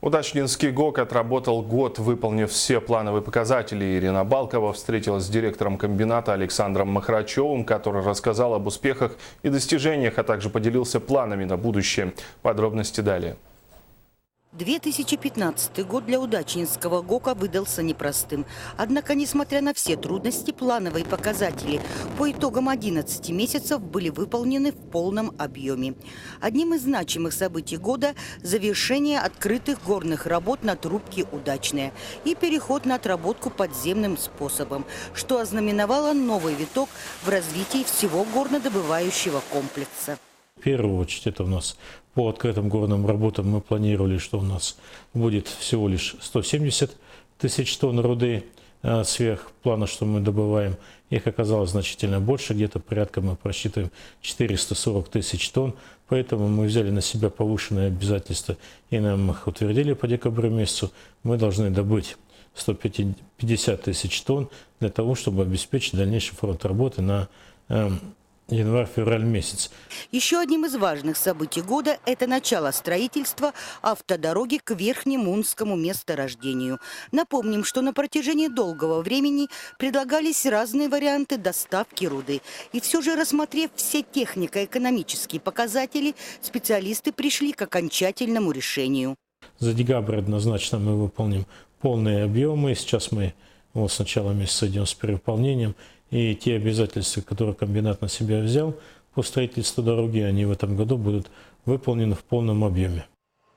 Удачнинский ГОК отработал год, выполнив все плановые показатели. Ирина Балкова встретилась с директором комбината Александром Махрачевым, который рассказал об успехах и достижениях, а также поделился планами на будущее. Подробности далее. 2015 год для Удачнинского ГОКа выдался непростым. Однако, несмотря на все трудности, плановые показатели по итогам 11 месяцев были выполнены в полном объеме. Одним из значимых событий года – завершение открытых горных работ на трубке «Удачная» и переход на отработку подземным способом, что ознаменовало новый виток в развитии всего горнодобывающего комплекса. В первую очередь, это у нас по открытым горным работам мы планировали, что у нас будет всего лишь 170 тысяч тонн руды сверх плана, что мы добываем. Их оказалось значительно больше, где-то порядка мы просчитываем 440 тысяч тонн. Поэтому мы взяли на себя повышенные обязательства и нам их утвердили по декабрю месяцу. Мы должны добыть 150 тысяч тонн для того, чтобы обеспечить дальнейший фронт работы на январь-февраль месяц. Еще одним из важных событий года – это начало строительства автодороги к Верхнемунскому месторождению. Напомним, что на протяжении долгого времени предлагались разные варианты доставки руды. И все же, рассмотрев все технико-экономические показатели, специалисты пришли к окончательному решению. За декабрь однозначно мы выполним полные объемы. Сейчас мы с начала месяца идем с перевыполнением. И те обязательства, которые комбинат на себя взял по строительству дороги, они в этом году будут выполнены в полном объеме.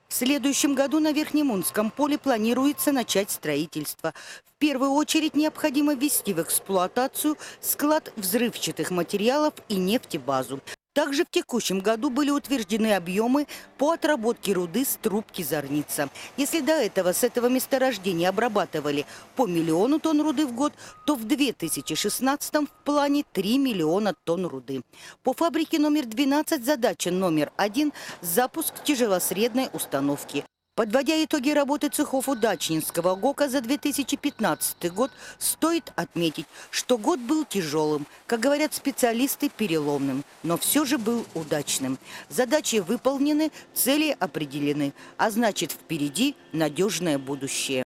В следующем году на Верхнемунском поле планируется начать строительство. В первую очередь необходимо ввести в эксплуатацию склад взрывчатых материалов и нефтебазу. Также в текущем году были утверждены объемы по отработке руды с трубки Зорница. Если до этого с этого месторождения обрабатывали по 1 миллиону тонн руды в год, то в 2016 в плане 3 миллиона тонн руды. По фабрике номер 12 задача номер 1 – запуск тяжелосредной установки. Подводя итоги работы цехов Удачнинского ГОКа за 2015 год, стоит отметить, что год был тяжелым, как говорят специалисты, переломным, но все же был удачным. Задачи выполнены, цели определены, а значит, впереди надежное будущее.